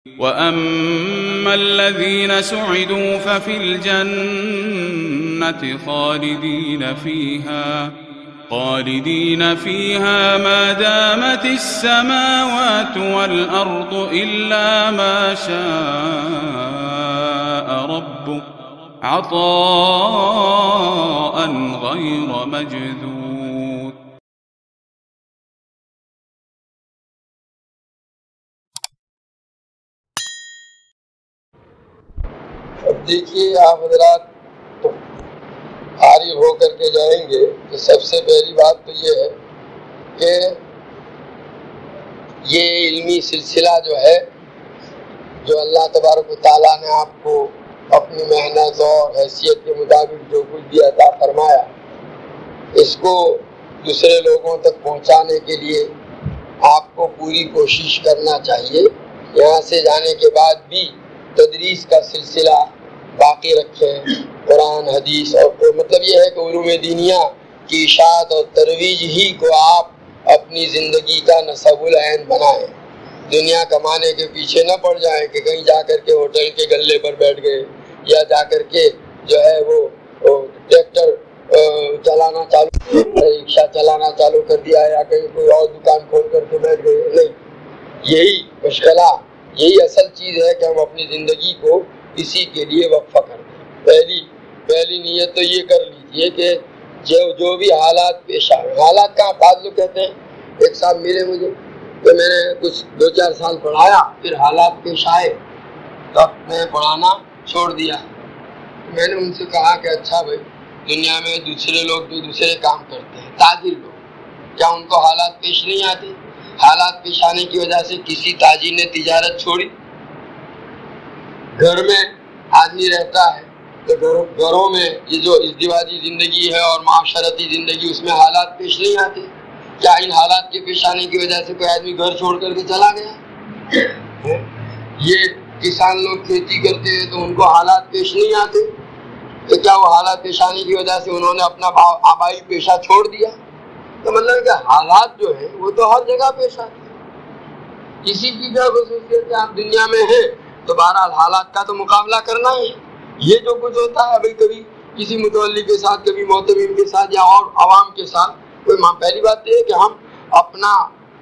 وَأَمَّا الَّذِينَ سُعِدُوا فَفِي الْجَنَّةِ خَالِدِينَ فِيهَا مَا دَامَتِ السَّمَاوَاتُ وَالْأَرْضُ إِلَّا مَا شَاءَ رَبُّكَ عَطَاءً غَيْرَ مَجْذُوذٍ. اب دیکھیے آپ حضرات فارغ ہو کر کے جائیں گے تو سب سے پہلی بات تو یہ ہے کہ یہ علمی سلسلہ جو ہے جو اللہ تبارک و تعالیٰ نے آپ کو اپنی محنت اور حیثیت کے مطابق جو کچھ بھی عطا فرمایا، اس کو دوسرے لوگوں تک پہنچانے کے لیے آپ کو پوری کوشش کرنا چاہیے. یہاں سے جانے کے بعد بھی تدریس کا سلسلہ باقی رکھیں. قرآن حدیث اور مطلب یہ ہے کہ علوم دینیہ کی اشاعت اور ترویج ہی کو آپ اپنی زندگی کا نصب العین بنائیں. دنیا کمانے کے پیچھے نہ پڑ جائیں کہ کہیں جا کر کے ہوٹل کے گلے پر بیٹھ گئے یا جا کر کے جو ہے وہ ٹریکٹر چلانا چالو رکشا چلانا چالو کر دیا یا کہیں کوئی اور دکان کھول کر کے بیٹھ گئے. نہیں، یہی مشغلہ، یہی اصل چیز ہے کہ ہم اپنی زندگی کو اسی کے لیے وقفہ کر دیں. پہلی نیت تو یہ کر لیجئے کہ جو بھی حالات پیش آئے، حالات کا بعض لوگ کہتے ہیں. ایک صاحب ملے مجھے کہ میں نے کچھ 2-4 سال پڑھایا، پھر حالات پیش آئے تب میں پڑھانا چھوڑ دیا. میں نے ان سے کہا کہ اچھا بھائی، دنیا میں دوسرے لوگ جو دوسرے کام کرتے ہیں، تاجر لوگ، کیا ان کو حالات پیش نہیں آتے؟ حالات پیش آنے کی وجہ سے کسی تاجر نے تجارت چھوڑی. گھر میں آدمی رہتا ہے تو گھروں میں یہ جو ازدواجی زندگی ہے اور معاشرتی زندگی، اس میں حالات پیش نہیں آتے. کیا ان حالات کے پیش آنے کی وجہ سے کوئی آدمی گھر چھوڑ کر کے چلا گیا؟ یہ کسان لوگ کھیتی کرتے ہیں تو ان کو حالات پیش نہیں آتے، تو کیا وہ حالات پیش آنے کی وجہ سے انہوں نے اپنا آبائی پیشہ چھوڑ دیا؟ تو مطلب کہ حالات جو ہیں وہ تو ہر جگہ پیش آتے ہیں. کسی کی کیا خصوصیت ہے؟ آپ دنیا میں ہیں تو بہرحال حالات کا تو مقابلہ کرنا ہی ہے. یہ جو کچھ ہوتا ہے ابھی کبھی کسی متولی کے ساتھ، کبھی معتمین کے ساتھ یا اور عوام کے ساتھ، پہلی بات یہ ہے کہ ہم اپنا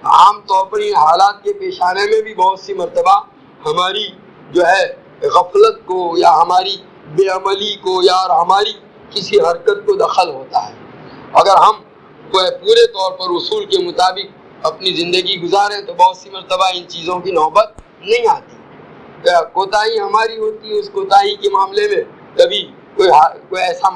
عام طور پر ان حالات کے پیش آنے میں بھی بہت سی مرتبہ ہماری جو ہے غفلت کو یا ہماری بے عملی کو یا ہماری کسی حرکت کو دخل ہوتا ہے. اگر ہم پورے طور پر اصول کے مطابق اپنی زندگی گزاریں تو بہت سی مرتبہ ان چیزوں کی نوبت نہیں آتی. کوتاہی ہماری ہوتی ہے، اس کوتاہی کے معاملے میں کبھی کوئی ایسا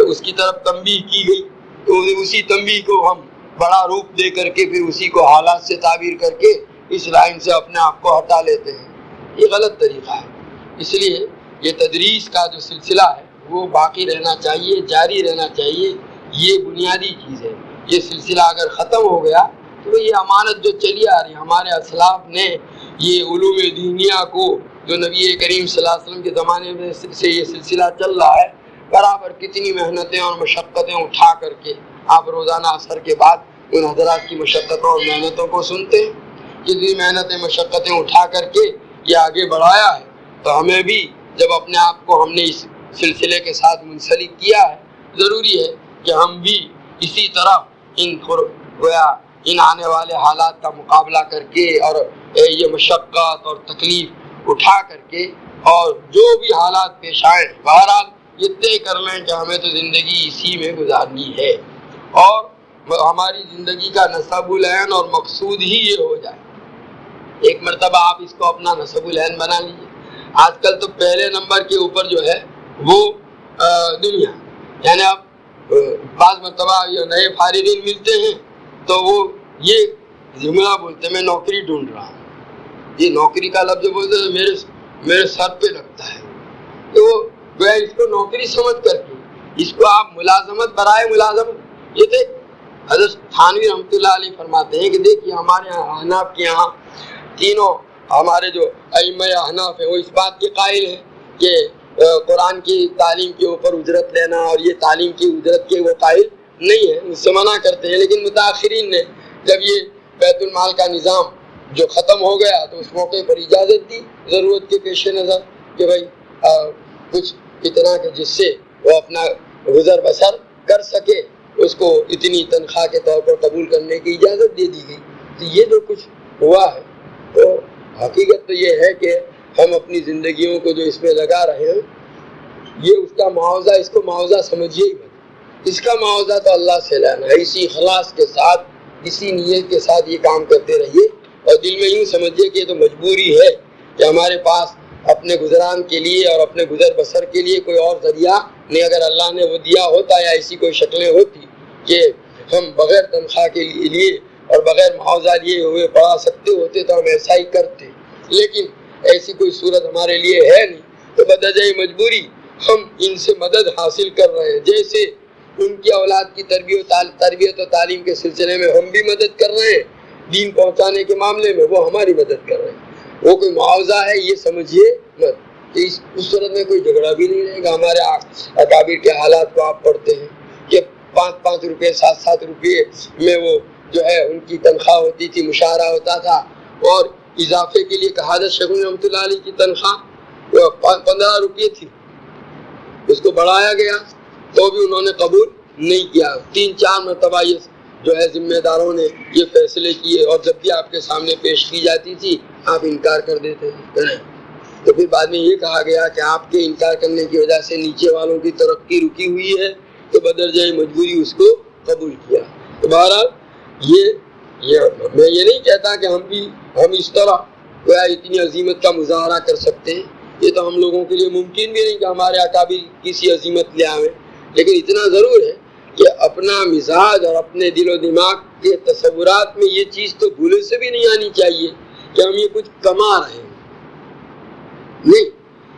اس کی طرف تنبیہ کی گئی تو اسی تنبیہ کو ہم بڑا روپ دے کر کے پھر اسی کو حالات سے تعبیر کر کے اس لائن سے اپنے آپ کو ہٹا لیتے ہیں. یہ غلط طریقہ ہے. اس لیے یہ تدریس کا جو سلسلہ ہے وہ باقی رہنا چاہیے، جاری رہنا چاہیے. یہ بنیادی چیز ہے. یہ سلسلہ اگر ختم ہو گیا تو یہ امانت جو چلی آ رہی، ہمارے اسلاف نے یہ علوم دینیہ کو جو نبی کریم صلی اللہ علیہ وسلم کے زمانے میں سے یہ سلسلہ چل رہا ہے، برابر کتنی محنتیں اور مشقتیں اٹھا کر کے آپ روزانہ عصر کے بعد ان حضرات کی مشقتوں اور محنتوں کو سنتے ہیں. کتنی محنتیں مشقتیں اٹھا کر کے یہ آگے بڑھایا ہے. تو ہمیں بھی جب اپنے آپ کو ہم نے اس سلسلے کے ساتھ منسلک کیا ہے، ضروری ہے کہ ہم بھی اسی طرح ان آنے والے حالات کا مقابلہ کر کے اور یہ مشقت اور تکلیف اٹھا کر کے اور جو بھی حالات پیش آئیں، بہرحال یہ طے کر لیں کہ ہمیں تو زندگی اسی میں گزارنی ہے اور ہماری زندگی کا نصب العین اور مقصود ہی یہ ہو جائے. ایک مرتبہ آپ اس کو اپنا نصب العین بنا لیجیے. آج کل تو پہلے نمبر کے اوپر جو ہے وہ دنیا، یعنی اب بعض مرتبہ یہ نئے فارغین ملتے ہیں تو وہ یہ جملہ بولتے ہیں، میں نوکری ڈھونڈ رہا ہوں. یہ نوکری کا لفظ بولتے ہیں میرے سر پہ لگتا ہے. تو گویا اس کو نوکری سمجھ کر کے اس کو آپ ملازمت برائے ملازمت. یہ تھے حضرت تھانوی رحمۃ اللہ علیہ فرماتے ہیں کہ دیکھیے ہمارے یہاں احناف کے یہاں تینوں ہمارے جو ائمہ احناف ہیں وہ اس بات کے قائل ہیں کہ قرآن کی تعلیم کے اوپر اجرت لینا اور یہ تعلیم کی اجرت کے وہ قائل نہیں ہے، اس سے منع کرتے ہیں. لیکن متاخرین نے جب یہ بیت المال کا نظام جو ختم ہو گیا تو اس موقع پر اجازت دی ضرورت کے پیش نظر کہ بھائی کچھ اتنا کہ جس سے وہ اپنا گزر بسر کر سکے، اس کو اتنی تنخواہ کے طور پر قبول کرنے کی اجازت دے دی گئی۔ تو یہ جو کچھ ہوا ہے تو حقیقت تو یہ ہے کہ ہم اپنی زندگیوں کو جو اس میں لگا رہے ہیں یہ اس کا معاوضہ، اس کو معاوضہ سمجھیے ہی مت، اس کا معاوضہ تو اللہ سے لینا ہے۔ اسی اخلاص کے ساتھ، اسی نیت کے ساتھ یہ کام کرتے رہیے اور دل میں یوں سمجھیے کہ یہ تو مجبوری ہے کہ ہمارے پاس اپنے گزران کے لیے اور اپنے گزر بسر کے لیے کوئی اور ذریعہ نہیں۔ اگر اللہ نے وہ دیا ہوتا یا ایسی کوئی شکلیں ہوتی کہ ہم بغیر تنخواہ کے لیے اور بغیر معاوضہ لیے ہوئے پڑھا سکتے ہوتے تو ہم ایسا ہی کرتے، لیکن ایسی کوئی صورت ہمارے لیے ہے نہیں، تو بدجۂ مجبوری ہم ان سے مدد حاصل کر رہے ہیں۔ جیسے ان کی اولاد کی تربیت و تعلیم کے سلسلے میں ہم بھی مدد کر رہے ہیں، دین پہنچانے کے معاملے میں وہ ہماری مدد کر رہے ہیں، وہ کوئی معاوضہ ہے یہ سمجھیے مت۔ اس صورت میں کوئی جھگڑا بھی نہیں رہے گا۔ ہمارے اکابر کے حالات کو آپ پڑھتے ہیں کہ 5-5 روپے 7-7 روپے میں وہ جو ہے ان کی تنخواہ ہوتی تھی، مشاہرہ ہوتا تھا، اور اضافے کے لیے حضرت شیخ رحمۃ اللہ علیہ کی تنخواہ 15 روپے تھی، اس کو بڑھایا گیا تو بھی انہوں نے قبول نہیں کیا۔ 3-4 مرتبہ یہ جو ہے ذمہ داروں نے یہ فیصلے کیے اور جب بھی آپ کے سامنے پیش کی جاتی تھی آپ انکار کر دیتے تھے، تو پھر بعد میں یہ کہا گیا کہ آپ کے انکار کرنے کی وجہ سے نیچے والوں کی ترقی رکی ہوئی ہے، تو بدرجۂ مجبوری اس کو قبول کیا۔ تو بہرحال یہ میں یہ نہیں کہتا کہ ہم اس طرح گویا اتنی عظیمت کا مظاہرہ کر سکتے ہیں، یہ تو ہم لوگوں کے لیے ممکن بھی نہیں کہ ہمارے اکابر کسی عظیمت لے آویں، لیکن اتنا ضرور ہے کہ اپنا مزاج اور اپنے دل و دماغ کے تصورات میں یہ چیز تو بھولے سے بھی نہیں آنی چاہیے کہ ہم یہ کچھ کما رہے ہیں۔ نہیں،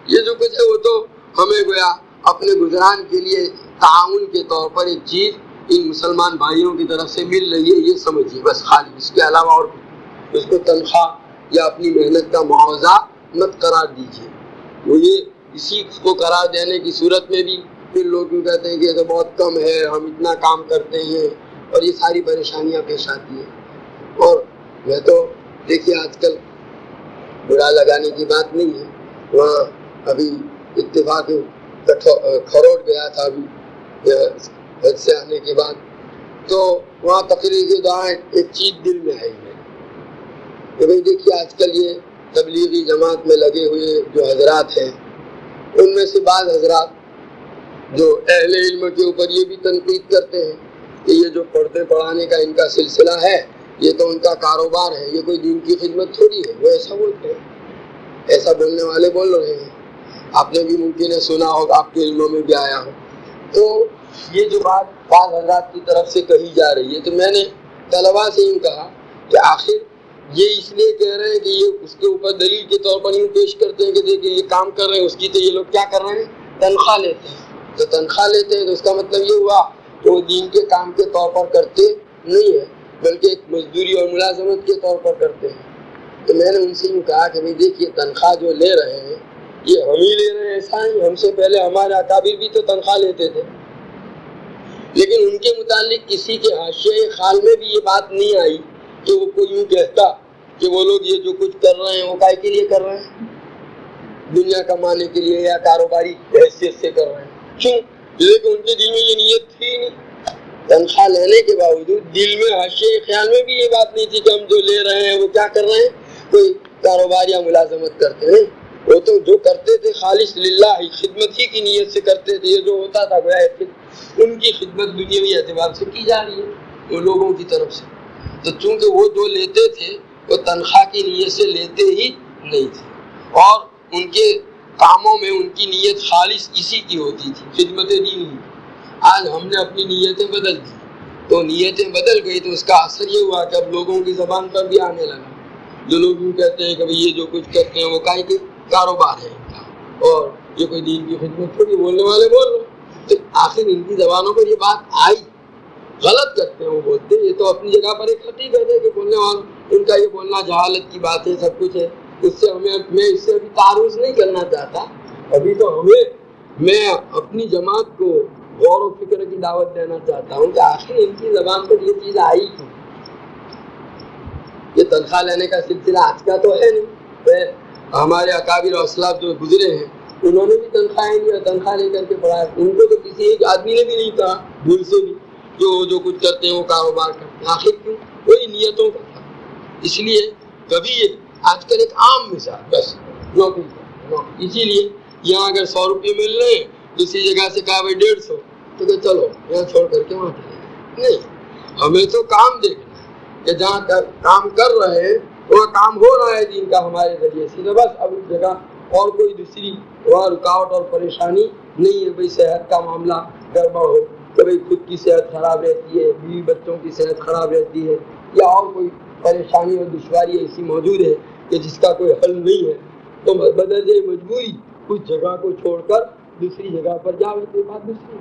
یہ جو کچھ ہے وہ تو ہمیں گویا اپنے گزران کے لیے تعاون کے طور پر ایک چیز ان مسلمان بھائیوں کی طرف سے مل رہی ہے، یہ سمجھیے بس، خالی اس کے علاوہ اور اس کو تنخواہ یا اپنی محنت کا معاوضہ مت قرار دیجیے۔ وہ یہ اسی کو قرار دینے کی صورت میں بھی پھر لوگ یوں کہتے ہیں کہ یہ تو بہت کم ہے، ہم اتنا کام کرتے ہیں، اور یہ ساری پریشانیاں پیش آتی ہیں۔ اور میں تو دیکھیے آج کل برا لگانے کی بات نہیں ہے، وہاں ابھی اتفاق کھروٹ گیا تھا ابھی حج سے آنے کے بعد، تو وہاں تقریر کے دوران ایک چیز دل میں آئی ہے کہ بھئی دیکھیے آج کل یہ تبلیغی جماعت میں لگے ہوئے جو حضرات ہیں، ان میں سے بعض حضرات جو اہل علم کے اوپر یہ بھی تنقید کرتے ہیں کہ یہ جو پڑھنے پڑھانے کا ان کا سلسلہ ہے یہ تو ان کا کاروبار ہے، یہ کوئی دین کی خدمت تھوڑی ہے۔ وہ ایسا بولتے ہیں، ایسا بولنے والے بول رہے ہیں، آپ نے بھی ممکن ہے سنا ہوگا، آپ کے علموں میں بھی آیا ہو۔ تو یہ جو بات بعض حضرات کی طرف سے کہی جا رہی ہے، تو میں نے طلباء سے یوں کہا کہ آخر یہ اس لیے کہہ رہے ہیں کہ یہ اس کے اوپر دلیل کے طور پر یوں پیش کرتے ہیں کہ دیکھیں یہ کام کر رہے ہیں، اس کی تو یہ لوگ کیا کر رہے ہیں، تنخواہ لیتے ہیں۔ تو تنخواہ لیتے ہیں تو اس کا مطلب یہ ہوا کہ وہ دین کے کام کے طور پر کرتے نہیں ہیں، بلکہ ایک مزدوری اور ملازمت کے طور پر کرتے ہیں۔ تو میں نے ان سے یوں کہا کہ بھئی دیکھیے تنخواہ جو لے رہے ہیں یہ ہم ہی لے رہے ہیں، ایسا نہیں، ہم سے پہلے ہمارے اکابر بھی تو تنخواہ لیتے تھے، لیکن ان کے متعلق کسی کے حاشیۂ خال میں بھی یہ بات نہیں آئی کہ وہ کوئی یوں کہتا کہ وہ لوگ یہ جو کچھ کر رہے ہیں وہ کائے کے لیے کر رہے ہیں، دنیا کمانے کے لیے یا کاروباری حیثیت سے کر رہے ہیں۔ کیوں؟ لیکن ان کے دل میں یہ نیت تھی نہیں، تنخواہ لینے کے باوجود دل میں حاشیۂ خیال میں بھی یہ بات نہیں تھی کہ ہم جو لے رہے ہیں وہ کیا کر رہے ہیں، کوئی کاروبار یا ملازمت کرتے ہیں۔ وہ تو جو کرتے تھے خالص للہ خدمت ہی کی نیت سے کرتے تھے، یہ جو ہوتا تھا گویا ان کی خدمت دنیاوی اعتبار سے کی جا رہی ہے وہ لوگوں کی طرف سے۔ تو چونکہ وہ جو لیتے تھے وہ تنخواہ کی نیت سے لیتے ہی نہیں تھے، اور ان کے کاموں میں ان کی نیت خالص اسی کی ہوتی تھی، خدمت دین ہی۔ آج ہم نے اپنی نیتیں بدل دی، تو نیتیں بدل گئی تو اس کا اثر یہ ہوا کہ اب لوگوں کی زبان پر بھی آنے لگا، جو لوگ یوں کہتے ہیں کہ یہ جو کچھ کرتے ہیں وہ کائے کے کاروبار ہے ان کا، اور یہ کوئی دین کی خدمت تھوڑی، بولنے والے بول رہے ہیں۔ تو آخر ان کی زبانوں پر یہ بات آئی، غلط کرتے ہیں وہ بولتے ہیں، یہ تو اپنی جگہ پر ایک حقیقت ہے کہ بولنے والوں ان کا یہ بولنا جہالت کی بات ہے، سب کچھ ہے، اس سے میں اس سے ابھی تعارض نہیں کرنا چاہتا، ابھی تو میں اپنی جماعت کو غور و فکر کی دعوت دینا چاہتا ہوں کہ آخر ان کی زبان پر یہ چیز آئی کیوں، یہ تنخواہ لینے کا سلسلہ آج کا تو ہے نہیں. ہمارے اکابر و اسلاف جو گزرے ہیں انہوں نے بھی تنخواہیں لی اور تنخواہ لے کر کے پڑھایا. ان کو تو کسی ایک آدمی نے بھی نہیں کہا بھول سے بھی جو کچھ کرتے ہیں وہ کاروبار کرتے ہیں. آخر کیوں؟ وہی نیتوں کا تھا. اس لیے کبھی آج کل ایک عام مثال بس نوکری. اسی لیے یہاں اگر 100 روپئے مل رہے ہیں دوسری جگہ سے کہا بھائی 150 تو کہ چلو یہاں چھوڑ کر کے وہاں چلے گئے. نہیں، ہمیں تو کام دیکھنا ہے کہ جہاں کام کر رہے ہیں وہاں کام ہو رہا ہے دین کا ہمارے ذریعے سے. بس اب اس جگہ اور کوئی دوسری وہاں رکاوٹ اور پریشانی نہیں ہے. بھائی صحت کا معاملہ گڑبڑ ہو کہ بھائی خود کی صحت خراب رہتی ہے، بیوی بچوں کی صحت خراب رہتی ہے، یا اور کوئی پریشانی اور دشواری ایسی موجود ہے کہ جس کا کوئی حل نہیں ہے، تو بدرجہ مجبوری اس جگہ کو چھوڑ کر دوسری جگہ پر جاؤ. کوئی بات دوسری.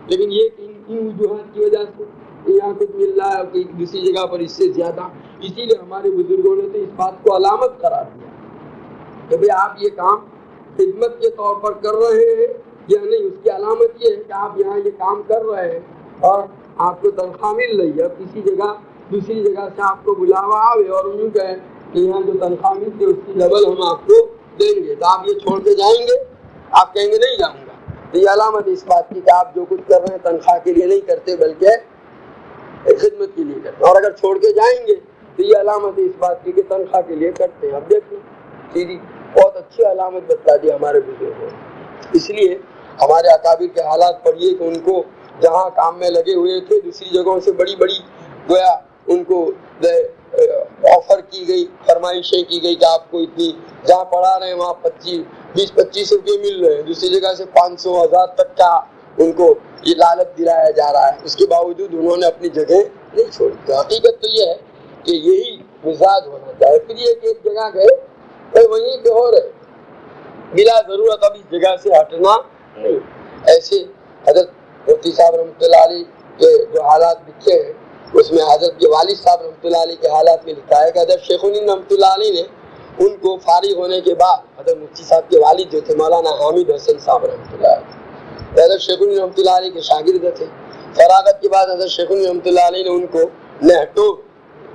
لیکن یہ ان وجوہات کی وجہ سے یہاں کچھ مل رہا ہے کہ دوسری جگہ پر اس سے زیادہ. اسی لیے ہمارے بزرگوں نے تو اس بات کو علامت قرار دیا کہ بھئی آپ یہ کام خدمت کے طور پر کر رہے ہیں یا نہیں. اس کی علامت یہ ہے کہ آپ یہاں یہ کام کر رہے ہیں اور آپ کو تنخواہ مل رہی ہے. کسی جگہ دوسری جگہ سے آپ کو بلاوا آوے اور انہوں کہیں کہ یہاں جو تنخواہ ملتی ہے اس کی ڈبل ہم آپ کو دیں گے، تو آپ یہ چھوڑ کے جائیں گے؟ آپ کہیں گے نہیں جاؤں گا. تو یہ علامت اس بات کی کہ آپ جو کچھ کر رہے ہیں تنخواہ کے لیے نہیں کرتے بلکہ خدمت کے لیے کرتے. اور اگر چھوڑ کے جائیں گے تو یہ علامت اس بات کی کہ تنخواہ کے لیے کرتے ہیں. اب دیکھیں سیدھی بہت اچھی علامت بتا دی ہمارے بزرگوں نے. اس لیے ہمارے اکابر کے حالات پڑھیے کہ ان کو جہاں کام میں لگے ہوئے تھے دوسری جگہوں سے بڑی بڑی گویا ان کو آفر کی گئی، فرمائشیں کی گئی کہ آپ کو اتنی جہاں پڑھا رہے ہیں وہاں 20-25 روپئے مل رہے ہیں، دوسری جگہ سے 500-1000 تک کا ان کو یہ لالچ دلایا جا رہا ہے. اس کے باوجود انہوں نے اپنی جگہ نہیں چھوڑی. تو حقیقت تو یہ ہے کہ یہی مزاج ہونا چاہیے. پھر یہ کہ ایک جگہ گئے وہیں پہ ہو رہے بلا ضرورت اب اس جگہ سے ہٹنا نہیں. ایسے حضرت مفتی صاحب رحمۃ اللہ علیہ کے جو حالات لکھے ہیں اس میں حضرت کے والد صاحب رحمۃ اللہ علیہ کے حالات میں لکھا ہے کہ حضرت شیخ الہند رحمۃ اللہ علیہ نے ان کو فارغ ہونے کے بعد حضرت مفتی صاحب کے والد جو تھے مولانا حامد حسن صاحب رحمۃ اللہ علیہ حضرت شیخ الہند رحمۃ اللہ علیہ کے شاگرد تھے. فراغت کے بعد حضرت شیخ الہند رحمۃ اللہ علیہ نے ان کو نہٹو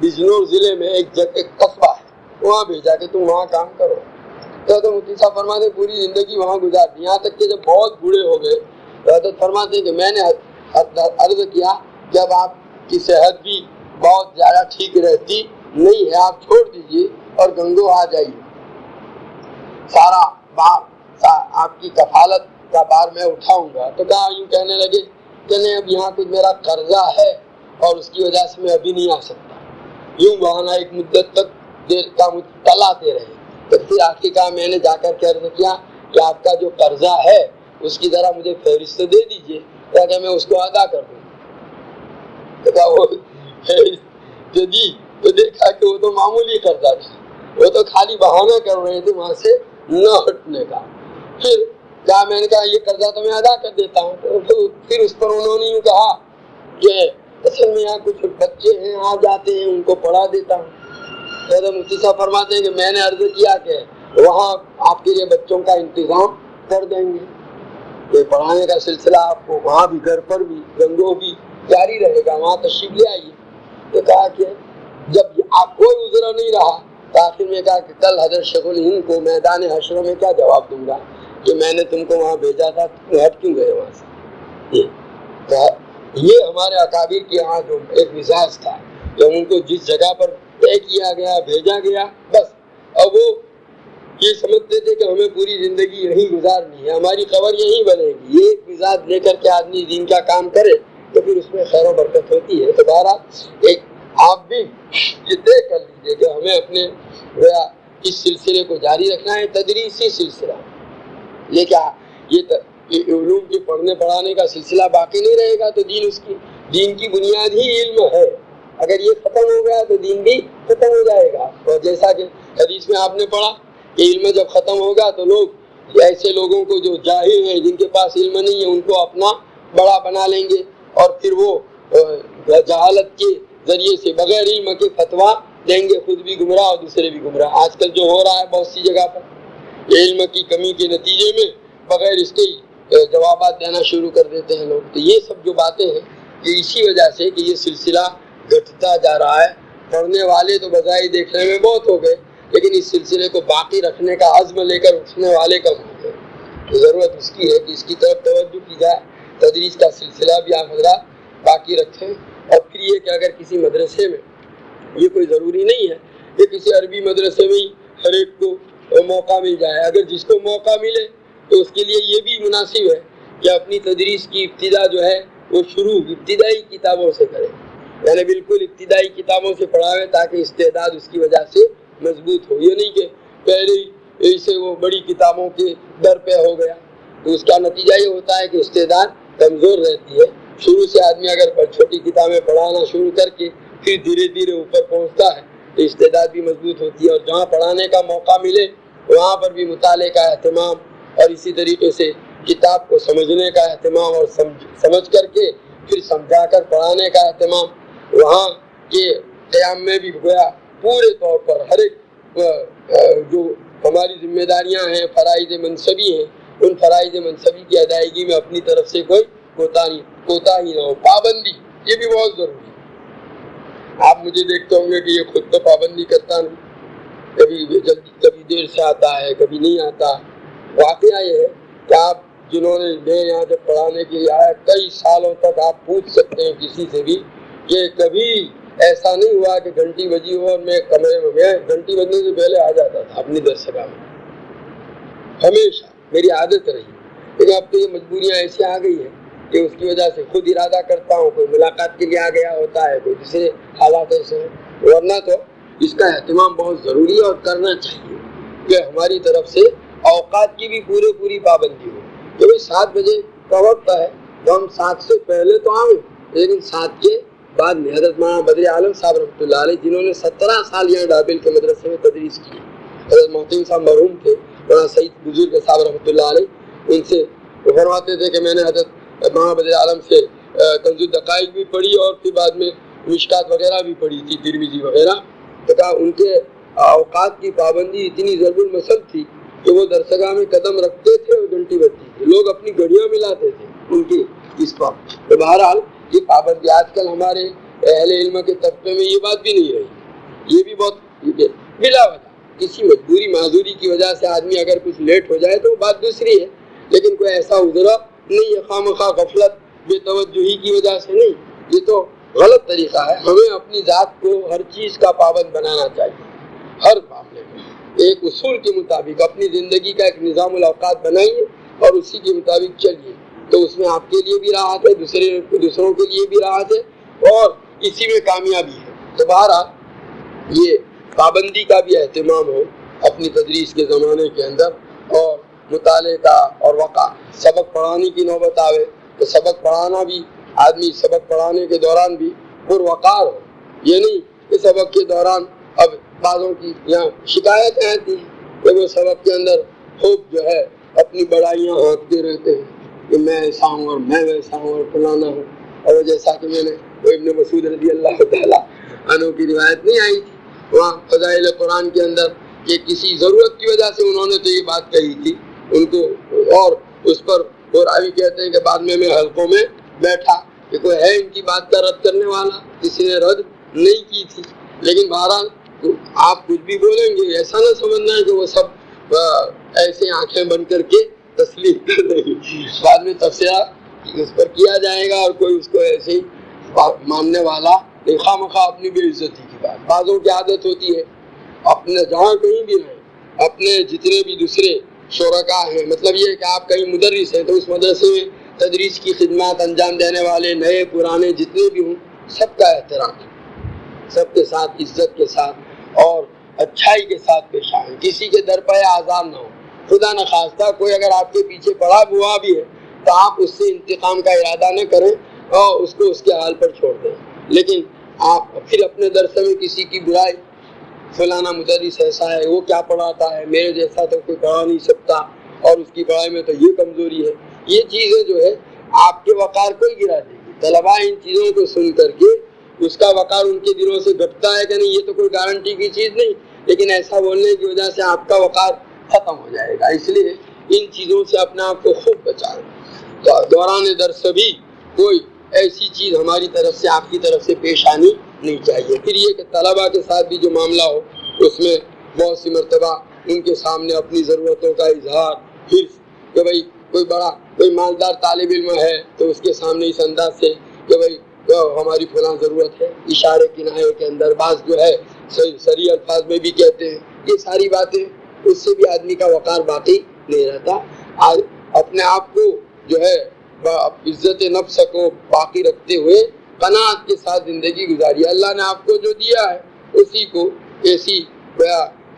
بجنور ضلع میں ایک قصبہ ہے وہاں بھیجا کہ تم وہاں کام کرو. تو حضرت مفتی صاحب فرماتے ہیں پوری زندگی وہاں گزار دی، یہاں تک کہ جب بہت بوڑھے ہو گئے تو حضرت فرماتے ہیں کہ میں نے عرض کیا جب آپ کی صحت بھی بہت زیادہ ٹھیک رہتی نہیں ہے آپ چھوڑ دیجئے اور گنگو آ جائیے، سارا بار آپ کی کفالت کا بار میں اٹھاؤں گا. تو کہا یوں کہنے لگے کہ نہیں اب یہاں کچھ میرا قرضہ ہے اور اس کی وجہ سے میں ابھی نہیں آ سکتا. یوں بہانا ایک مدت تک دیر کا ٹلاتے رہے. تو پھر آخر کہا میں نے جا کر کے عرض کیا کہ آپ کا جو قرضہ ہے اس کی ذرا مجھے فہرست دے دیجئے تاکہ میں اس کو ادا کر دوں. تو کہا وہ جو دی تو دیکھا کہ وہ تو معمولی قرضہ تھا، وہ تو خالی بہانہ کر رہے تھے وہاں سے نہ ہٹنے کا. پھر کیا میں نے کہا یہ قرضہ تو میں ادا کر دیتا ہوں. تو پھر اس پر انہوں نے یوں کہا کہ اصل میں یہاں کچھ بچے ہیں آ جاتے ہیں ان کو پڑھا دیتا ہوں. حضرت مفتی صاحب فرماتے ہیں کہ میں نے عرض کیا کہ وہاں آپ کے لیے بچوں کا انتظام کر دیں گے، یہ پڑھانے کا سلسلہ آپ کو وہاں بھی گھر پر بھی گنگو بھی جاری رہے گا، وہاں تشریف لے آئیے. تو کہا کہ جب آپ کوئی عذر نہیں رہا تو آخر میں کہا کہ کل حضرت شیخ الہند کو میدان حشر میں کیا جواب دوں گا کہ میں نے تم کو وہاں بھیجا تھا تم ہٹ کیوں گئے وہاں سے. یہ ہمارے اکابر کے یہاں جو ایک مزاج تھا جب ان کو جس جگہ پر طے کیا گیا بھیجا گیا بس. اور وہ یہ سمجھتے تھے کہ ہمیں پوری زندگی یہیں گزارنی ہے، ہماری قبر یہیں بنے گی. یہ ایک مزاج لے کر کے آدمی دین کا کام کرے تو پھر اس میں خیر و برکت ہوتی ہے. تو بہرحال ایک آپ بھی یہ طے کر لیجیے کہ ہمیں اپنے اس سلسلے کو جاری رکھنا ہے، تدریسی سلسلہ. لیکن یہ علوم کے پڑھنے پڑھانے کا سلسلہ باقی نہیں رہے گا تو دین کی بنیاد ہی علم ہے. اگر یہ ختم ہو گیا تو دین بھی ختم ہو جائے گا. اور جیسا کہ حدیث میں آپ نے پڑھا کہ علم جب ختم ہوگا تو لوگ ایسے لوگوں کو جو جاہل ہیں جن کے پاس علم نہیں ہے ان کو اپنا بڑا بنا لیں گے اور پھر وہ جہالت کے ذریعے سے بغیر علم کے فتویٰ دیں گے، خود بھی گمراہ اور دوسرے بھی گمراہ. آج کل جو ہو رہا ہے بہت سی جگہ پر علم کی کمی کے نتیجے میں بغیر اس کے جوابات دینا شروع کر دیتے ہیں لوگ. تو یہ سب جو باتیں ہیں یہ اسی وجہ سے کہ یہ سلسلہ گھٹتا جا رہا ہے پڑھنے والے تو بظاہر دیکھنے میں بہت ہو گئے، لیکن اس سلسلے کو باقی رکھنے کا عزم لے کر اٹھنے والے کم ہو گئے۔ تو ضرورت اس کی ہے کہ اس کی طرف توجہ کی جائے، تدریس کا سلسلہ بھی آپ حضرات باقی رکھیں۔ اور پھر یہ کہ اگر کسی مدرسے میں، یہ کوئی ضروری نہیں ہے کہ کسی عربی مدرسے میں ہی ہر ایک کو موقع مل جائے، اگر جس کو موقع ملے تو اس کے لیے یہ بھی مناسب ہے کہ اپنی تدریس کی ابتدا جو ہے وہ شروع ابتدائی کتابوں سے کرے، یعنی بالکل ابتدائی کتابوں سے پڑھاوے تاکہ استعداد اس کی وجہ سے مضبوط ہو۔ یہ نہیں کہ پہلے ہی اسے وہ بڑی کتابوں کے در پہ ہو گیا، تو اس کا نتیجہ یہ ہوتا ہے کہ استعداد کمزور رہتی ہے۔ شروع سے آدمی اگر چھوٹی کتابیں پڑھانا شروع کر کے پھر دھیرے دھیرے اوپر پہنچتا ہے تو استعداد بھی مضبوط ہوتی ہے، اور جہاں پڑھانے کا موقع ملے وہاں پر بھی مطالعے کا اہتمام، اور اسی طریقے سے کتاب کو سمجھنے کا اہتمام، اور سمجھ کر کے پھر سمجھا کر پڑھانے کا اہتمام، وہاں کے قیام میں بھی گویا پورے طور پر ہر ایک جو ہماری ذمہ داریاں ہیں، فرائض منصبی ہیں، ان فرائض منصبی کی ادائیگی میں اپنی طرف سے کوئی کوتاہی نہ ہو۔ پابندی یہ بھی بہت ضروری ہے۔ آپ مجھے دیکھتے ہوں گے کہ یہ خود تو پابندی کرتا نہیں، کبھی جلدی، کبھی دیر سے آتا ہے، کبھی نہیں آتا۔ واقعہ یہ ہے کہ آپ جنہوں نے میں یہاں جب پڑھانے کے لیے آیا کئی سالوں تک آپ پوچھ سکتے ہیں کسی سے بھی کہ کبھی ایسا نہیں ہوا کہ گھنٹی بجی ہو اور میں کمرے میں گھنٹی بجنے سے پہلے آ جاتا تھا اپنی درسگاہ میں، ہمیشہ میری عادت رہی۔ لیکن اب تو یہ مجبوریاں ایسی آ گئی ہیں کہ اس کی وجہ سے خود ارادہ کرتا ہوں، کوئی ملاقات کے لیے آ گیا ہوتا ہے، کوئی دوسرے حالات ایسے ہیں، ورنہ تو اس کا اہتمام بہت ضروری ہے اور کرنا چاہیے کہ ہماری طرف سے اوقات کی بھی پوری پابندی ہو۔ جب 7 بجے کا وقت ہے تو ہم 7 سے پہلے تو آئیں، لیکن 7 کے بعد میں حضرت مولانا بدر عالم صاحب رحمۃ اللہ علیہ، جنہوں نے 17 سال یہاں ڈابل کے مدرسے میں تدریس کی، حضرت محتم صاحب مرحوم تھے، مولانا سعید بزرگ صاحب رحمۃ اللہ علیہ، ان سے فرماتے تھے کہ میں نے حضرت مولانا بدر عالم سے کنز الدقائق بھی پڑھی اور پھر بعد میں مشکات وغیرہ بھی پڑھی تھی، ترمذی وغیرہ۔ تو کہا ان کے اوقات کی پابندی اتنی ضرب المثل تھی کہ وہ درسگاہ میں قدم رکھتے تھے اور گھنٹی بجتی تھی، لوگ اپنی گھڑیاں ملاتے تھے ان کی اس پر۔ تو بہرحال یہ پابندی آج کل ہمارے اہل علم کے طبقے میں یہ بات بھی نہیں رہی، یہ بھی بہت بلا وجہ کسی مجبوری معذوری کی وجہ سے آدمی اگر کچھ لیٹ ہو جائے تو بات دوسری ہے، لیکن کوئی ایسا عذر نہیں ہے، خواہ غفلت بے توجہی کی وجہ سے نہیں، یہ تو غلط طریقہ ہے۔ ہمیں اپنی ذات کو ہر چیز کا پابند بنانا چاہیے، ہر معاملے میں ایک اصول کے مطابق اپنی زندگی کا ایک نظام الاوقات بنائیے اور اسی کے مطابق چلیے، تو اس میں آپ کے لیے بھی راحت ہے، دوسروں کے لیے بھی راحت ہے، اور اسی میں کامیابی ہے۔ تو بہرحال یہ پابندی کا بھی اہتمام ہو اپنی تدریس کے زمانے کے اندر، اور مطالعے کا اور وقع سبق پڑھانے کی نوبت آوے تو سبق پڑھانا بھی، آدمی سبق پڑھانے کے دوران بھی پروقار ہو۔ یہ نہیں کہ سبق کے دوران اب بعضوں کی یہاں شکایتیں آتی ہیں کہ وہ سبق کے اندر خوب جو ہے اپنی بڑائیاں ہانکتے رہتے ہیں کہ میں ایسا ہوں اور میں ویسا ہوں اور فلانا ہوں، اور جیسا کہ میں نے وہ ابن مسعود رضی اللہ تعالیٰ عنہ کی روایت نہیں آئی تھی وہاں فضائل قرآن کے اندر کہ کسی ضرورت کی وجہ سے انہوں نے تو یہ بات کہی تھی ان کو، اور اس پر وہ راوی کہتے ہیں کہ بعد میں حلقوں میں بیٹھا کہ کوئی ہے ان کی بات کا رد کرنے والا، کسی نے رد نہیں کی تھی۔ لیکن بہرحال آپ کچھ بھی بولیں گے ایسا نہ سمجھنا ہے کہ وہ سب ایسے آنکھیں بند کر کے تسلیم کر دیں گے، بعد میں تفسیرہ اس پر کیا جائے گا اور کوئی اس کو ایسے ہی ماننے والا خواہ مخواہ اپنی بے عزتی کی بات۔ بعضوں کی عادت ہوتی ہے اپنے جہاں کہیں بھی رہیں، اپنے جتنے بھی دوسرے شرکاء ہیں، مطلب یہ ہے کہ آپ کہیں مدرس ہیں تو اس مدرسے میں تدریس کی خدمات انجام دینے والے نئے پرانے جتنے بھی ہوں سب کا احترام، سب کے ساتھ عزت کے ساتھ اور اچھائی کے ساتھ پیش آئیں، کسی کے در پہ آزار نہ ہو۔ خدا نخواستہ کوئی اگر آپ کے پیچھے پڑا ہوا بھی ہے تو آپ اس سے انتقام کا ارادہ نہ کریں اور اس کو اس کے حال پر چھوڑ دیں، لیکن آپ پھر اپنے درسے میں کسی کی برائی، فلانا مدرس ایسا ہے، وہ کیا پڑھاتا ہے، میرے جیسا تو کوئی پڑھا نہیں سکتا اور اس کی پڑھائی میں تو یہ کمزوری ہے، یہ چیزیں جو ہے آپ کے وقار کو ہی گرا دے گی۔ طلباء ان چیزوں کو سن کر کے اس کا وقار ان کے دلوں سے گھٹتا ہے کہ نہیں، یہ تو کوئی گارنٹی کی چیز نہیں، لیکن ایسا بولنے کی وجہ سے آپ کا وقار ختم ہو جائے گا۔ اس لیے ان چیزوں سے اپنے آپ کو خوب بچائیں۔ تو دوران درس بھی کوئی ایسی چیز ہماری طرف سے آپ کی طرف سے پیش آنی نہیں چاہیے۔ پھر یہ کہ طلباء کے ساتھ بھی جو معاملہ ہو اس میں بہت سی مرتبہ ان کے سامنے اپنی ضرورتوں کا اظہار، پھر کہ بھائی کوئی مالدار طالب علم ہے تو اس کے سامنے اس انداز سے کہ بھائی ہماری فلاں ضرورت ہے، اشارے کنایے کے اندر بعض جو ہے صریح الفاظ میں بھی کہتے ہیں، یہ ساری باتیں اس سے بھی آدمی کا وقار باقی نہیں رہتا۔ اپنے آپ کو جو ہے عزت نفس کو باقی رکھتے ہوئے قناعت کے ساتھ زندگی گزاری۔ اللہ نے آپ کو جو دیا ہے اسی کو ایسی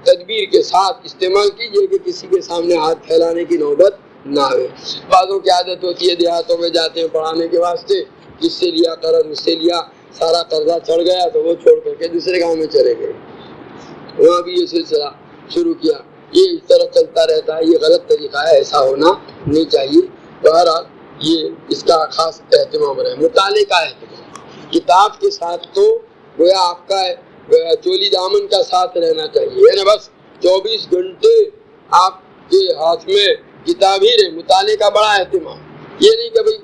تدبیر کے ساتھ استعمال کیجئے کہ کسی کے سامنے ہاتھ پھیلانے کی نوبت نہ آئے۔ بعضوں کی عادت ہوتی ہے دیہاتوں میں جاتے ہیں پڑھانے کے واسطے، اس سے لیا قرض، اس سے لیا، سارا قرضہ چڑھ گیا تو وہ چھوڑ کر کے دوسرے گاؤں میں چلے گئے، وہاں بھی یہ سلسلہ شروع کیا۔ یہ اس طرح چلتا رہتا ہے، یہ غلط طریقہ ہے، ایسا ہونا نہیں چاہیے۔ بہرحال یہ اس کا خاص اہتمام رہے۔ مطالعے کا اہتمام، کتاب کے ساتھ تو گویا آپ کا چولی دامن کا ساتھ رہنا چاہیے، یعنی بس 24 گھنٹے آپ کے ہاتھ میں کتاب ہی رہے۔ مطالعے کا بڑا اہتمام، یہ نہیں کہ بھائی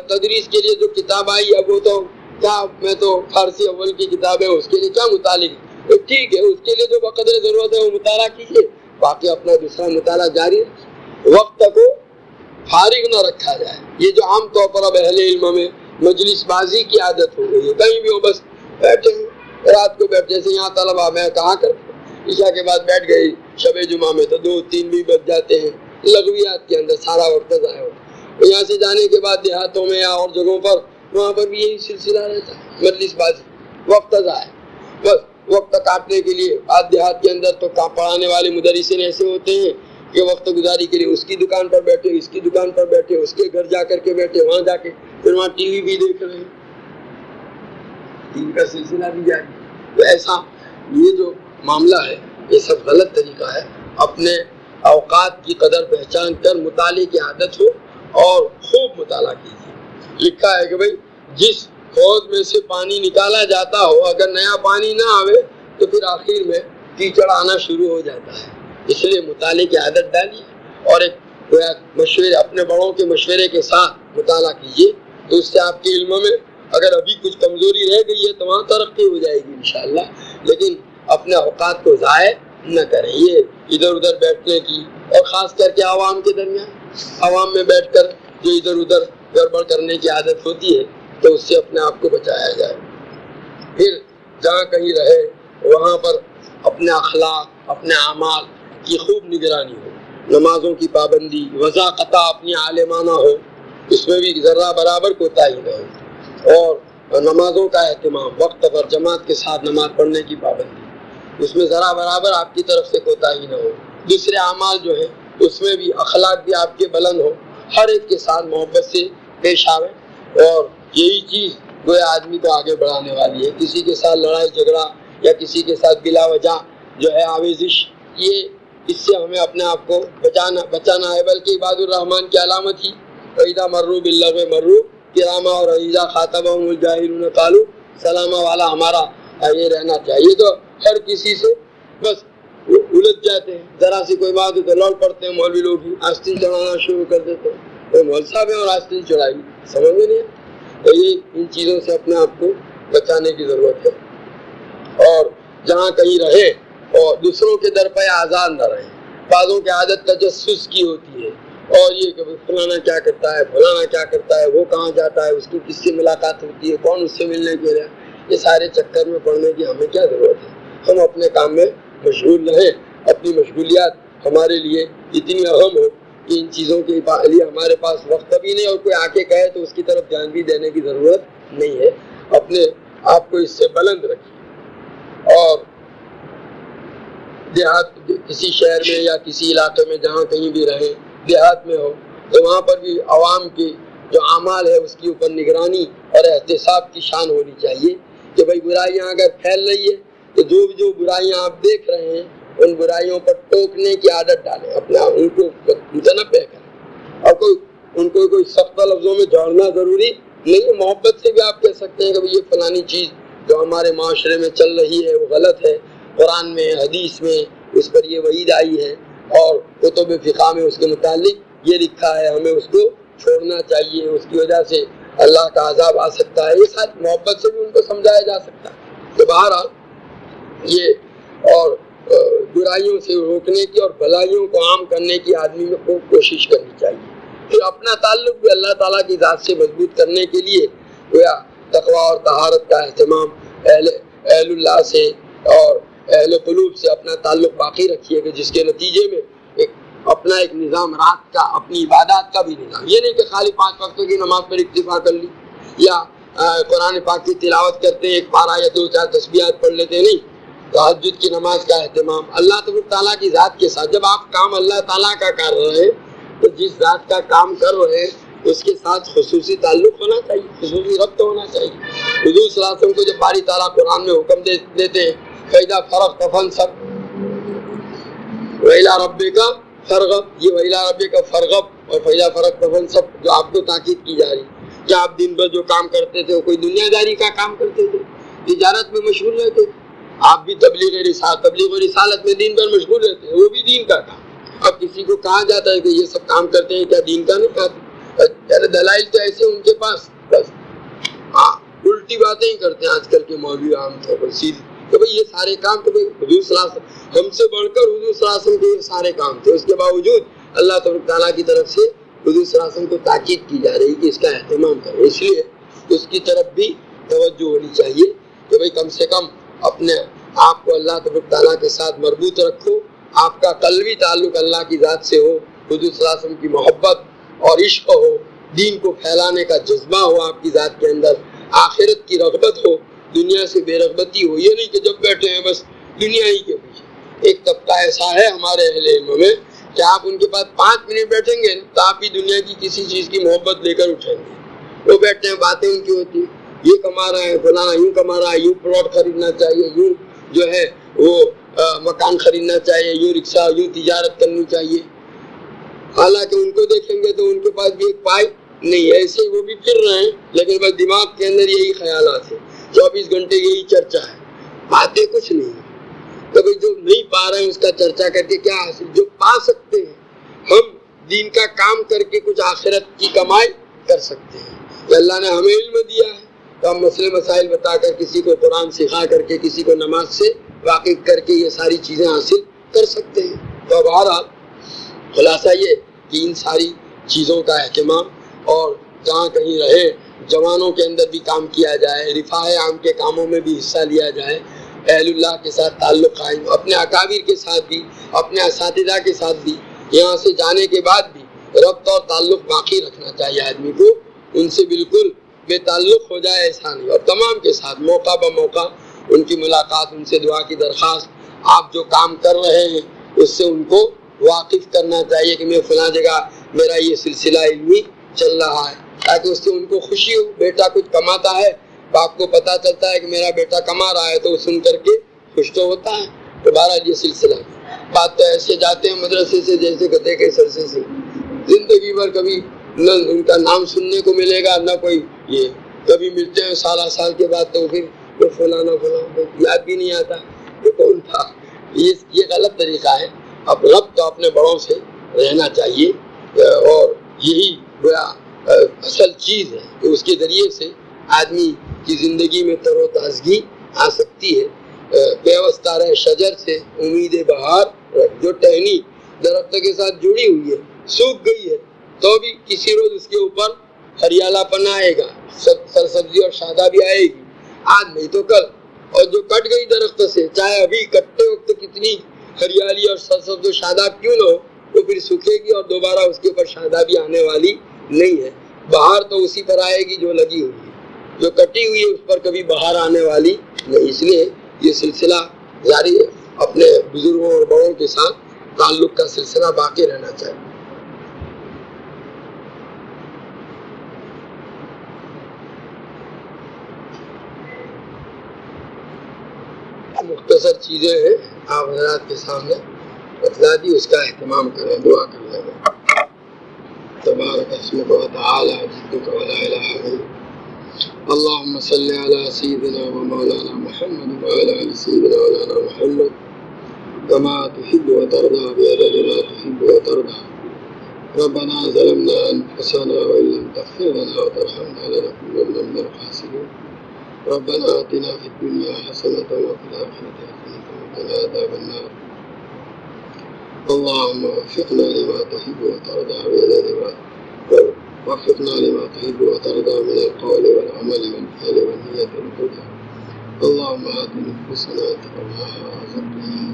تدریس کے لیے جو کتاب آئی اب وہ تو کیا، میں تو فارسی اول کی کتاب ہے اس کے لیے کیا مطالعے کی، ٹھیک ہے اس کے لیے جو بقدر ضرورت ہے وہ مطالعہ کیجیے، باقی اپنا دوسرا مطالعہ جاری ہے۔ وقت کو فارغ نہ رکھا جائے۔ یہ جو عام طور پر اب اہل علم میں مجلس بازی کی عادت ہو گئی ہے، کہیں بھی ہو بس بیٹھے ہیں، رات کو بیٹھ، جیسے یہاں طلبہ میں کہاں کرتے عشاء کے بعد بیٹھ گئی شب جمعہ میں تو 2-3 بھی بج جاتے ہیں، لغویات کے اندر سارا وقت ضائع ہوتا ہے۔ یہاں سے جانے کے بعد دیہاتوں میں یا اور جگہوں پر وہاں پر بھی یہی سلسلہ رہتا ہے، مجلس بازی، وقت ضائع، بس وقت کاٹنے کے لیے۔ آج دیہات کے اندر تو پڑھانے والے مدرسین ایسے ہوتے ہیں کہ وقت گزاری کے لیے اس کی دکان پر بیٹھے، اس کی دکان پر بیٹھے، اس کے گھر جا کر کے بیٹھے، وہاں جا کے پھر وہاں ٹی وی بھی دیکھ رہے ہیں، ٹی وی کا سلسلہ بھی جاری۔ تو ایسا یہ جو معاملہ ہے یہ سب غلط طریقہ ہے۔ اپنے اوقات کی قدر پہچان کر مطالعے کی عادت ہو اور خوب مطالعہ کیجیے۔ لکھا ہے کہ بھئی جس حوض میں سے پانی نکالا جاتا ہو اگر نیا پانی نہ آوے تو پھر آخر میں کیچڑ آنا شروع ہو جاتا ہے، اس لیے مطالعے کی عادت ڈالیے اور ایک مشورے، اپنے بڑوں کے مشورے کے ساتھ مطالعہ کیجیے، تو اس سے آپ کے علم میں اگر ابھی کچھ کمزوری رہ گئی ہے تو وہاں ترقی ہو جائے گی انشاءاللہ، لیکن اپنے اوقات کو ضائع نہ کریں۔ یہ ادھر ادھر بیٹھنے کی، اور خاص کر کے عوام کے درمیان، عوام میں بیٹھ کر جو ادھر ادھر گڑبڑ کرنے کی عادت ہوتی ہے تو اس سے اپنے آپ کو بچایا جائے۔ پھر جہاں کہیں رہے وہاں پر اپنے اخلاق، اپنے اعمال کی خوب نگرانی ہو، نمازوں کی پابندی، وضاقتہ اپنی عالمانہ ہو، اس میں بھی ذرہ برابر کوتاہی نہ ہو، اور نمازوں کا اہتمام، وقت پر جماعت کے ساتھ نماز پڑھنے کی پابندی، اس میں ذرا برابر آپ کی طرف سے کوتاہی نہ ہو۔ دوسرے اعمال جو ہے اس میں بھی اخلاق بھی آپ کے بلند ہو، ہر ایک کے ساتھ محبت سے پیش آوے، اور یہی چیز گویا آدمی کو آگے بڑھانے والی ہے۔ کسی کے ساتھ لڑائی جھگڑا یا کسی کے ساتھ بلا وجہ جو ہے آویزش، یہ اس سے ہمیں اپنے آپ کو بچانا ہے، بلکہ عباد الرحمن کی علامت ہی وَإِذَا مَرُّوا بِاللَّغْوِ مَرُّوا کِرَامًا، اور وَإِذَا خَاطَبَهُمُ الْجَاهِلُونَ قَالُوا سَلَامًا والا ہمارا یہ رہنا چاہیے۔ تو ہر کسی سے بس الجھ جاتے ہیں، ذرا سی کوئی بات ہو تو لڑ پڑتے ہیں، مولوی لوگ ہی آستین چڑھانا شروع کر دیتے ہیں، تو مول صاحب ہیں اور آستین چڑھائی، سمجھ میں نہیں ہے۔ تو یہ ان چیزوں سے اپنے آپ کو بچانے کی ضرورت ہے، اور جہاں کہیں رہے اور دوسروں کے در پہ آزاد نہ رہے۔ بعضوں کی عادت تجسس کی ہوتی ہے، اور یہ کہ فلانا کیا کرتا ہے، فلانا کیا کرتا ہے، وہ کہاں جاتا ہے، اس کی کس سے ملاقات ہوتی ہے، کون اس سے ملنے کے لیے، یہ سارے چکر میں پڑنے کی ہمیں کیا ضرورت ہے۔ ہم اپنے کام میں مشغول رہیں، اپنی مشغولیات ہمارے لیے اتنی اہم ہو کہ ان چیزوں کے لیے ہمارے پاس وقت بھی نہیں، اور کوئی آ کے کہے تو اس کی طرف دھیان بھی دینے کی ضرورت نہیں ہے۔ اپنے آپ کو اس سے بلند رکھیے، اور دیہات، کسی شہر میں یا کسی علاقے میں جہاں کہیں بھی رہیں، دیہات میں ہو تو وہاں پر بھی عوام کی جو اعمال ہے اس کی اوپر نگرانی اور احتساب کی شان ہونی چاہیے کہ بھئی برائیاں اگر پھیل رہی ہے تو جو برائیاں آپ دیکھ رہے ہیں ان برائیوں پر ٹوکنے کی عادت ڈالیں، اپنا ان کو متنبع کریں، اور ان کو کوئی سخت لفظوں میں جھاڑنا ضروری نہیں، محبت سے بھی آپ کہہ سکتے ہیں کہ یہ فلانی چیز جو ہمارے معاشرے میں چل رہی ہے وہ غلط ہے، قرآن میں، حدیث میں اس پر یہ وعید آئی ہے، اور کتب فقہ میں اس کے متعلق یہ لکھا ہے، ہمیں اس کو چھوڑنا چاہیے، اس کی وجہ سے اللہ کا عذاب آ سکتا ہے۔ یہ ساتھ محبت سے بھی ان کو سمجھایا جا سکتا ہے۔ تو بہرحال یہ اور برائیوں سے روکنے کی اور بھلائیوں کو عام کرنے کی آدمی کو کوشش کرنی چاہیے. پھر اپنا تعلق بھی اللہ تعالیٰ کی ذات سے مضبوط کرنے کے لیے گویا تقویٰ اور طہارت کا اہتمام، اہل اللہ سے اور اہل قلوب سے اپنا تعلق باقی رکھیے گا، جس کے نتیجے میں اپنا ایک نظام رات کا، اپنی عبادات کا بھی نظام، یہ نہیں کہ خالی 5 وقتوں کی نماز پر اکتفا کر لی یا قرآن پاک کی تلاوت کرتے ہیں، ایک پارہ یا 2-4 تسبیحات پڑھ لیتے ہیں. نہیں، تہجد کی نماز کا اہتمام اللہ تعالیٰ کی ذات کے ساتھ. جب آپ کام اللہ تعالیٰ کا کر رہے ہیں تو جس ذات کا کام کر رہے ہیں اس کے ساتھ خصوصی تعلق ہونا چاہیے، خصوصی ربط ہونا چاہیے. حضور صلی اللہ علیہ وسلم کو جب باری تعالیٰ قرآن میں حکم دیتے ہیں فَإِذَا فَرَغْتَ فَانْصَبْ وَإِلَىٰ رَبِّكَ فَارْغَب، یہ وَإِلَىٰ رَبِّكَ فَارْغَب اور فَإِذَا فَرَغْتَ فَانْصَبْ جو آپ کو تاکید کی جا رہی. کیا آپ دن بھر جو کام کرتے تھے وہ کوئی دنیا داری کا کام کرتے تھے؟ تجارت میں مشغول رہتے تھے؟ آپ بھی تبلیغ و رسالت میں دین بھر مشغول رہتے ہیں، وہ بھی دین کا کام. اب کسی کو کہا جاتا ہے کہ یہ سب کام کرتے ہیں، کیا دین کا نہیں کہتے؟ دلائل تو ایسے ان کے پاس بس الٹی باتیں ہی کرتے ہیں آج کل کے مولوی عام طور پر سیدھی کہ بھئی یہ سارے کام تو حضور صلی اللہ علیہ وسلم، ہم سے بڑھ کر حضور صلی اللہ علیہ وسلم کے یہ سارے کام تھے. اس کے باوجود اللہ تعالیٰ کی طرف سے حضور صلی اللہ علیہ وسلم کو تاکید کی جا رہی کہ اس کا اہتمام کریں. اس لیے اس کی طرف بھی توجہ ہونی چاہیے کہ بھئی کم سے کم اپنے آپ کو اللہ تعالیٰ کے ساتھ مربوط رکھو، آپ کا قلبی تعلق اللہ کی ذات سے ہو، حضور صلی اللہ علیہ وسلم کی محبت اور عشق ہو، دین کو پھیلانے کا جذبہ ہو آپ کی ذات کے اندر، آخرت کی رغبت ہو، دنیا سے بے رغبتی ہو. یہ نہیں کہ جب بیٹھے ہیں بس دنیا ہی کے پیچھے. ایک طبقہ ایسا ہے ہمارے اہل علم میں کہ آپ ان کے پاس 5 منٹ بیٹھیں گے تو آپ ہی دنیا کی کسی چیز کی محبت لے کر اٹھیں گے. وہ بیٹھتے ہیں، باتیں ان کی ہوتی ہیں، یہ کما رہا ہے فلانا، یوں کما رہا ہے، یوں پلاٹ خریدنا چاہیے، یوں جو ہے وہ مکان خریدنا چاہیے، یوں رکشہ، یوں تجارت کرنی چاہیے. حالانکہ ان کو دیکھیں گے تو ان کے پاس بھی ایک پائی نہیں ہے، ایسے وہ بھی پھر رہے ہیں لیکن بس دماغ کے اندر یہی خیالات ہیں، 24 گھنٹے یہی چرچا ہے، باتیں کچھ نہیں ہیں. تو بھائی جو نہیں پا رہے ہیں اس کا چرچا کر کے کیا حاصل؟ جو پا سکتے ہیں ہم دین کا کام کر کے کچھ آخرت کی کمائی کر سکتے ہیں. اللہ نے ہمیں علم دیا ہے تو ہم مسئلے مسائل بتا کر، کسی کو قرآن سکھا کر کے، کسی کو نماز سے واقف کر کے یہ ساری چیزیں حاصل کر سکتے ہیں. تو بہرحال خلاصہ یہ کہ ان ساری چیزوں کا اہتمام اور جہاں کہیں رہے جوانوں کے اندر بھی کام کیا جائے، رفاہ عام کے کاموں میں بھی حصہ لیا جائے، اہل اللہ کے ساتھ تعلق قائم، اپنے اکابر کے ساتھ بھی، اپنے اساتذہ کے ساتھ بھی، یہاں سے جانے کے بعد بھی ربط اور تعلق باقی رکھنا چاہیے آدمی کو. ان سے بالکل بے تعلق ہو جائے ایسا نہیں، اور تمام کے ساتھ موقع بموقع ان کی ملاقات، ان سے دعا کی درخواست، آپ جو کام کر رہے ہیں اس سے ان کو واقف کرنا چاہیے کہ میں فلاں جگہ میرا یہ سلسلہ علمی چل رہا ہے، تاکہ اس سے ان کو خوشی ہو. بیٹا کچھ کماتا ہے تو آپ کو پتہ چلتا ہے کہ میرا بیٹا کما رہا ہے تو وہ سن کر کے خوش تو ہوتا ہے. تو بہرحال یہ سلسلہ بات تو ایسے جاتے ہیں مدرسے سے جیسے گدھے کے سرسے سے، زندگی بھر کبھی نہ ان کا نام سننے کو ملے گا نہ کوئی، یہ کبھی ملتے ہیں سال کے بعد تو پھر وہ فلانا یاد بھی نہیں آتا کہ کون تھا. یہ غلط طریقہ ہے. اب ربط تو اپنے بڑوں سے رہنا چاہیے اور یہی گویا اصل چیز ہے کہ اس کے ذریعے سے آدمی کی زندگی میں تر و تازگی آ سکتی ہے. پیوستہ رہے شجر سے امید بہار، جو ٹہنی درخت کے ساتھ جڑی ہوئی ہے سوکھ گئی ہے تو بھی کسی روز اس کے اوپر ہریالہ پن آئے گا، سرسبزی اور شادابی آئے گی، آج نہیں تو کل. اور جو کٹ گئی درخت سے، چاہے ابھی کٹتے وقت کتنی ہریالی اور سرسبز و شاداب کیوں نہ ہو، وہ پھر سوکھے گی اور دوبارہ اس کے اوپر شادابی آنے والی نہیں ہے. بہار تو اسی پر آئے گی جو لگی ہوئی ہے، جو کٹی ہوئی ہے اس پر کبھی بہار آنے والی نہیں. اس لیے یہ سلسلہ جاری ہے، اپنے بزرگوں اور بڑوں کے ساتھ تعلق کا سلسلہ باقی رہنا چاہیے. مختصر چیزیں ہیں آپ حضرات کے سامنے بتلا دی، اس کا اہتمام کریں، دعا کریں. تبارک اسمک و تعالی جدک و لا الہ غیرک، اللہم صلی علی سیدنا و مولانا محمد و علی آل سیدنا و مولانا محمد کما تحب و ترضى بعدد ما تحب و ترضى. ربنا ظلمنا انفسنا وان لم تغفر لنا وترحمنا لنكونن من الخاسرين. ربنا آتنا في الدنيا حسنة وفي الآخرة حسنة وقنا عذاب النار اللهم وفقنا لما تحب وترضى وفقنا لما تحب وترضى من القول والعمل والفعل والنية والهدى اللهم آت نفوسنا تقواها وزكها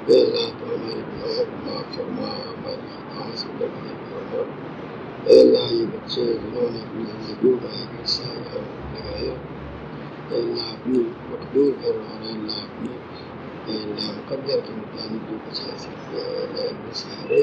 يا الله تعالى ما فرما ہماری خطاؤں سے لگنے فرما اے اللہ یہ بچے جنہوں نے اپنی زندگیوں کا ایک حصہ لگایا اے اللہ اپنی مقبول کرو اور اے اللہ اپنی اے اللہ مقدر کے مطابق جو بچا سکتے ہیں اے اللہ ان میں سارے